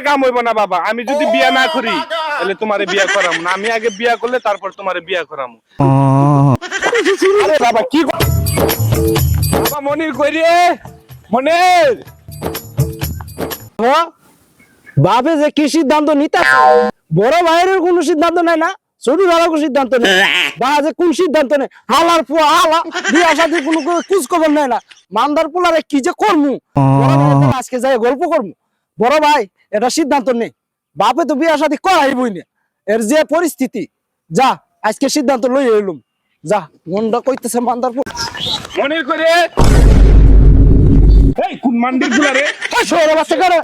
কাম হইব না বাবা, আমি যদি বিয়া না করি তাহলে তোমারে বিয়া করাম না, আমি আগে বিয়া করলে তারপর তোমারে বিয়া করাম। আরে বাবা কি বাবা, মনির কই রে? মনির বাবে যে কি সিদ্ধান্ত নিতে বড় ভাইয়ের কোন সিদ্ধান্ত নেয় না, ছোট ভাইয়ের কোন সিদ্ধান্ত নেই, বা যে কোন সিদ্ধান্ত নেই হালার পুয়া হালা বিয়া সাথে কোনো খোঁজ খবর নেয় না। মান্দার পোলারে কি যে করমু, বড় ভাই আজকে যাই গল্প করমু, বড় ভাই এটা সিদ্ধান্ত নেই, বাপে তো বিয়া সাথে করাইবই না, এর যে পরিস্থিতি, যা আজকে সিদ্ধান্ত লই এলুম, যা মনটা কইতেছে মান্দার পোলা। মনির কই রে? এই কোন মান্ডির গুলা রে? শহরে বাচ্চা করে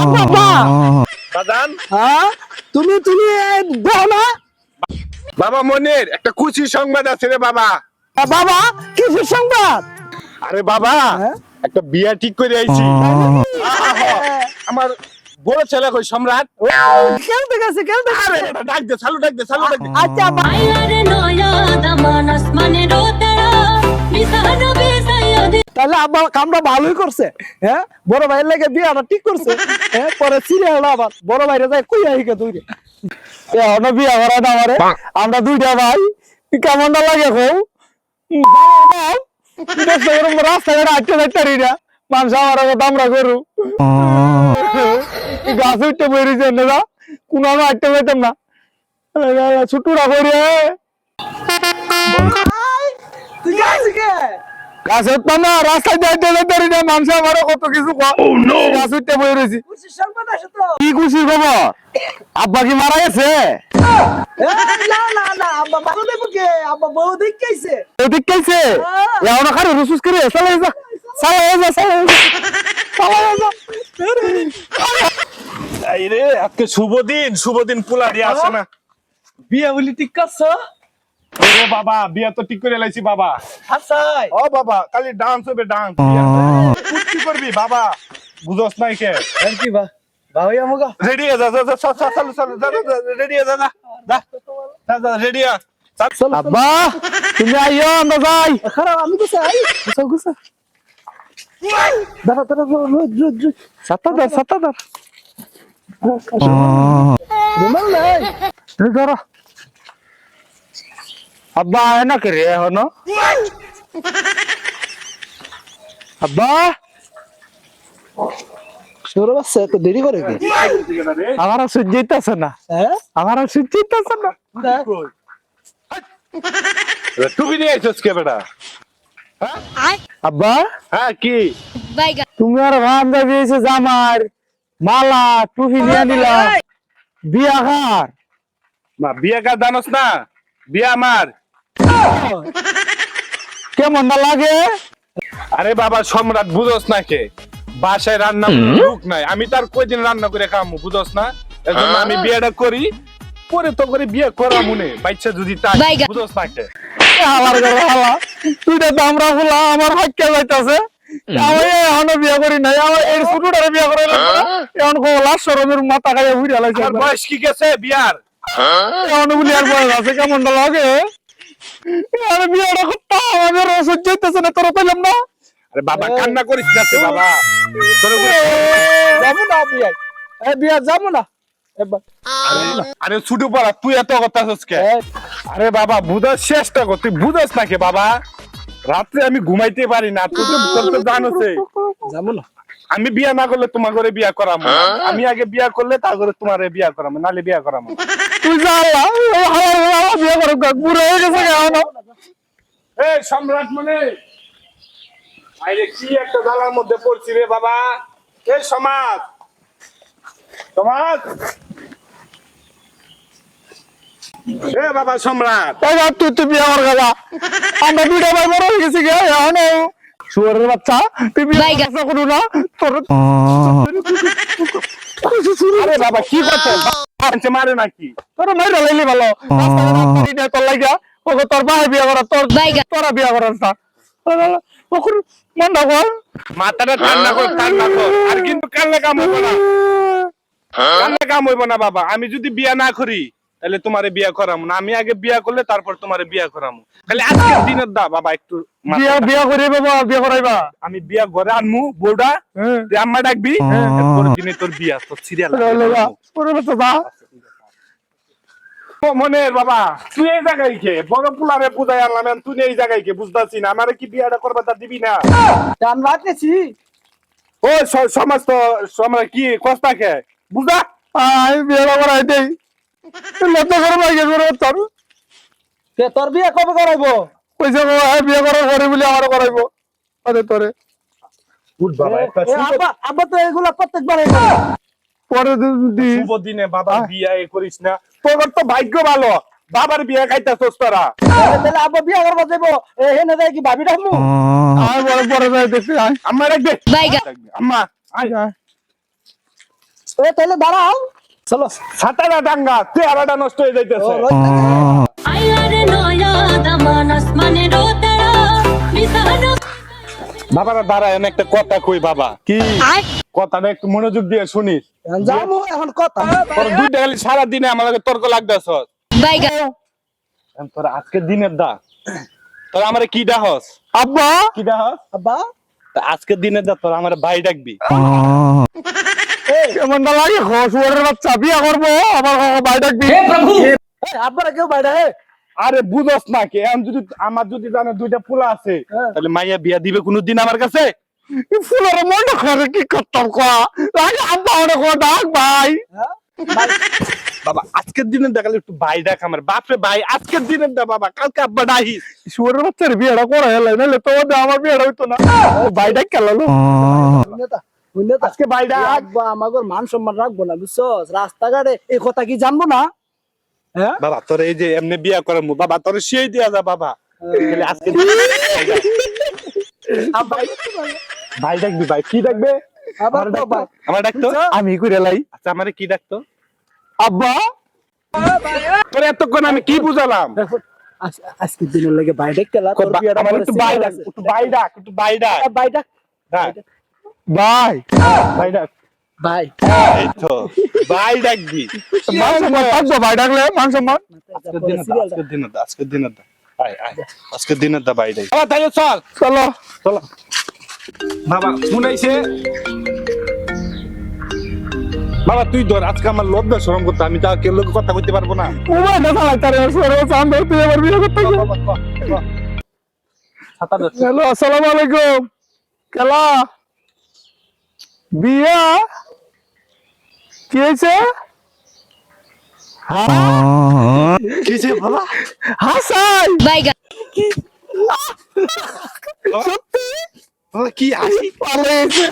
আব্বা বাজান হ্যাঁ তুমি তুমি বলো না বাবা, মনির একটা খুশি সংবাদ আছে রে বাবা। বাবা কিসের সংবাদ? আরে বাবা একটা বিয়া ঠিক করে আইছি। আমার বড় ছেলে কই সম্রাট, খেলতে গেছে খেলতে আরে ডাক দে, চালু ডাক দে, চালু ডাক দে। আচ্ছা তাহলে আব্বা কামটা ভালোই করছে, হ্যাঁ বড় ভাইয়ের লাগে বিয়াটা ঠিক করছে, হ্যাঁ পরে সিরিয়াল আবার বড় ভাইরে যাই কই আইকে তুই এখনো বিয়া করা না আমারে, আমরা দুইটা ভাই কেমনটা লাগে কও দেখছো এরকম রাস্তাঘাটে আটকে যাইতারি না, মানুষ আমার আগে দামরা করু গাছ উঠতে বেরিয়েছে না কোনো আমি আটকে যাইতাম না, ছুটুরা করি গাছ উঠতাম না, রাস্তায় যাইতে যাইতারি না, মানুষ আমার কত কিছু গাছ উঠতে বই রয়েছি। কি খুশি খবর? আব্বা কি মারা গেছে? আইরে আজকে শুভ দিন, শুভ দিন পুলারি আসে না। বিয়া বলি ঠিক করছো? ওরে বাবা, বিয়া তো ঠিক করে লাইছি বাবা। হাসাই ও বাবা, খালি ডান্স হবে, ডান্স। কি করবি বাবা, বুঝছ নাই কে? আর কি বা ভাই আমগা রেডি যা যা যা, চল চল চল, রেডি যা যা যা যা, রেডি যা। আব্বা তুমি আইও আমরা যাই, খারাপ আমি তো চাই গুছা গুছা দাঁড়া দাঁড়া সাতা দাঁড়া রুমাল নাই ধরো আব্বা এনা করে এখনো আব্বা শুরু বাসে তো দেরি করে কি আমার আর সহ্য হইতাছে না, আমার আর সহ্য হইতাছে না। টুপি নিয়ে আইছস কে বেটা? আব্বা হ্যাঁ কি তুমি আর ভান্ডা দিয়েছে জামার মালা টুপি নিয়ে নিলা, বিয়া কার? মা বিয়া কা জানোস না? বিয়া আমার। কেমন না লাগে? আরে বাবা সম্রাট, বুঝোস না কে? বাসায় রান্না লোক নাই, আমি তার কয়দিন রান্না করে খামু, বুঝোস না? এজন্য আমি বিয়েটা করি, পরে তো করে বিয়ে করা মনে বাচ্চা যদি তাই, বুঝোস না কে? হালার ঘরে হালা তুইটা তো আমরা হলা আমার হাক্কা যাইতাছে, আমি এখনো বিয়া করি নাই, আমার এর ছোটটারে বিয়া করে এখন কলা শরমের মাথা খাইয়া ঘুরে লাইছে। আর বয়স কি গেছে বিয়ার? এখন বলি আর বয়স আছে, কেমনটা লাগে আরে বিয়াটা করতাম, আমার সহ্য হইতেছে না, তোরা পেলাম না। আরে বাবা কান্না করিস না তে বাবা, তোরে যাবো না বিয়া, বিয়া যাবো না এবার। আরে ছুটু পড়া, তুই এত কথা হচ্ছিস কে? আরে বাবা বুঝার চেষ্টা কর, তুই বুঝাস নাকি বাবা? রাত্রে আমি ঘুমাইতে পারি না, তুই তো জানোস। যাবো না, আমি বিয়া না করলে তোমার ঘরে বিয়া করাম, আমি আগে বিয়া করলে তার ঘরে তোমার বিয়া করাম, নালে বিয়া করাম। তুই যা বিয়া করো, বুড়ো হয়ে গেছে এখন। এই সম্রাট মানে আরে কি একটা জ্বালার মধ্যে পড়ছি রে বাবা। এই সমাজ সমাজ, এ বাবা সম্রাট, তুই তুই বিয়া কর গেলা, আমরা দুইটা ভাই বড় হয়ে গেছি গে এখন। শুয়ারের বাচ্চা তুই বিয়া করো না তোর। আরে বাবা কি করছো? মারে নাকি? তোর মাইরা লাইলি ভালো, তোর লাগা ওকে তোর ভাই বিয়া করা, তোর তোরা বিয়া করার মন রাখো, মাথাটা ঠান্ডা কর, ঠান্ডা কর। আর কিন্তু কান্না কাম হইব না, কান্না কাম হইব না বাবা। আমি যদি বিয়া না করি তাহলে তোমারে বিয়া করামু না, আমি আগে বিয়া করলে তারপর তোমারে বিয়া করামু। খালি আজকের দিনের দা বাবা একটু বিয়া করে বাবা, বিয়া করাইবা। আমি বিয়া ঘরে আনমু বউটা, তুই আম্মা ডাকবি, পরের দিনে তোর বিয়া, তোর সিরিয়াল মনের বাবা। তুই এই জায়গায় কে বড় পুলারে বুঝাই আনলাম, তুই এই জায়গায় কে বুঝতাছি না, আমারে কি বিয়াটা করবা তা দিবি না? টান রাখতেছি। ও সমাজ তো সমাজ কি কষ্ট কে বুঝা, আমি বিয়া করাই দেই, লজ্জা করে মাইকে করে তোর কে, তোর বিয়া কবে করাইবো? কইছে বিয়া করার পরে বলে আমার করাইবো। আরে তোরে বাবা একটা আব্বা, আব্বা তো এগুলা প্রত্যেকবার পরে শুভ দিনে বাবা বিয়া এ করিস না, তোর তো ভাগ্য ভালো বাবার বিয়া খাইতাছস তোরা। তাহলে আব্বা বিয়া করবা যাইবো, হেনে যাই কি ভাবি রাখমু? আমি বড় পরে যাই দেখছি। আম্মা রাখবে, আম্মা আয়। তাহলে দাঁড়াও, চলো। ছাতাটা ডাঙ্গা, চেহারাটা নষ্ট হয়ে যাইতেছে। বাবারা দাঁড়া, এনে একটা কথা কই বাবা। কি কথাটা একটু মনোযোগ দিয়ে শুনিস। যাবো এখন কথা। তোর দুইটা খালি সারাদিনে আমার লগে তর্ক লাগতেছস। তোর আজকের দিনের দা, তোর আমারে কি ডাহস? আব্বা, কি ডাহস? আব্বা আজকের দিনের দা তোর আমার ভাই ডাকবি। কেমনটা লাগে? শুয়ারের বাচ্চা বিয়া করবো, আমার ভাই ডাকবি। আব্বারা কেউ ভাই ডাকে? আরে বুঝস না কে, যদি আমার যদি জানে দুইটা পোলা আছে, তাহলে মাইয়া বিয়া দিবে কোনদিন আমার কাছে? ফুলের মন করে কি করতাম কয়া আব্বা অনেক ডাক ভাই। বাবা আজকের দিনের দেখালে একটু ভাই ডাক, আমার বাপরে ভাই আজকের দিনের দা বাবা, কালকে আব্বা ডাহিস। শুয়ারের বাচ্চার বিয়েটা করা হলো, নাহলে তোমাদের আমার বিয়েটা হইতো না। ভাই ডাক খেলালো আজকে ভাই ডাক। আব্বা আমাদের মান সম্মান রাখবো না, বুঝছো? রাস্তাঘাটে এই কথা কি জানবো না? হ্যাঁ বাবা তোর এই যে এমনি বিয়া করামু বাবা, তোর সেই দিয়া যা বাবা। আজকে ভাই ডাকবি, ভাই কি ডাকবে? আমার ডাকতো, আমি করে লাই। আচ্ছা আমারে কি ডাকতো? আব্বা তোর এতক্ষণ আমি কি বুঝালাম? আজকের দিনের লাগে ভাই ডাক খেলা, আমার একটু ভাই ডাক, একটু ভাই ডাক, একটু ভাই ডাক, ভাই ডাক, ডাক ভাই ভাই ডাক, ভাই এই তো ভাই ডাকবি। মান সম্মান থাকবো, ভাই ডাকলে মান সম্মান। আজকের দিনের দা, আজকের দিনের দা, আয় আয় আজকের দিনের দা ভাই ডাক। বাবা তাইলে চল, চলো চলো বাবা। শুনাইছে বাবা, তুই ধর, আজকে আমার লজ্জা শরম করতে, আমি তো কেউ লোক কথা কইতে পারবো না। মোবাইলটা চালাই তারে সরে চান ধর, তুই আবার বিয়ে করতে গেল। হ্যালো, আসসালামু আলাইকুম। কেলা বিয়া কি হয়েছে? কিছে বাবা? হাসাই সত্যি বাবা কি হাসি পালেছে।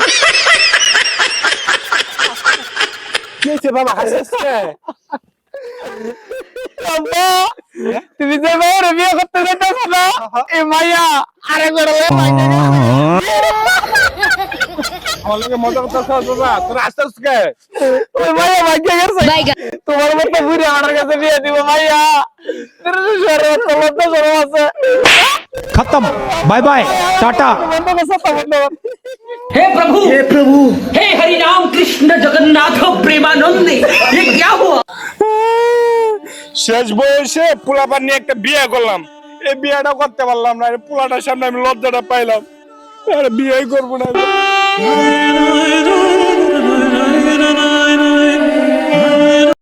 কিছে বাবা হাসছে? আব্বা, তুমি যে মেয়ের বিয়ে করতে যেতেছ না, এই মাইয়া আরে গড়লে মাইয়া আমার লগে মজা করতেছ বাবা, তোর হাসছিস কে? ওই মাইয়া ভাগ্যে গেছে। তোমার মতো বুড়ি আমার কাছে বিয়ে দিব মাইয়া। তোর শরম তো লজ্জা শরম আছে। खत्म बाय बाय टाटा। বন্ধ কর, সত্য বন্ধ কর। हे प्रभु हे हरि राम कृष्ण जगन्नाथ प्रेमानंदे ये क्या हुआ? শেষ বয়সে পোলাপান নিয়ে একটা বিয়ে করলাম, এই বিয়েটা করতে পারলাম না, পোলাটার সামনে আমি লজ্জাটা পাইলাম, আর বিয়ে করবো না।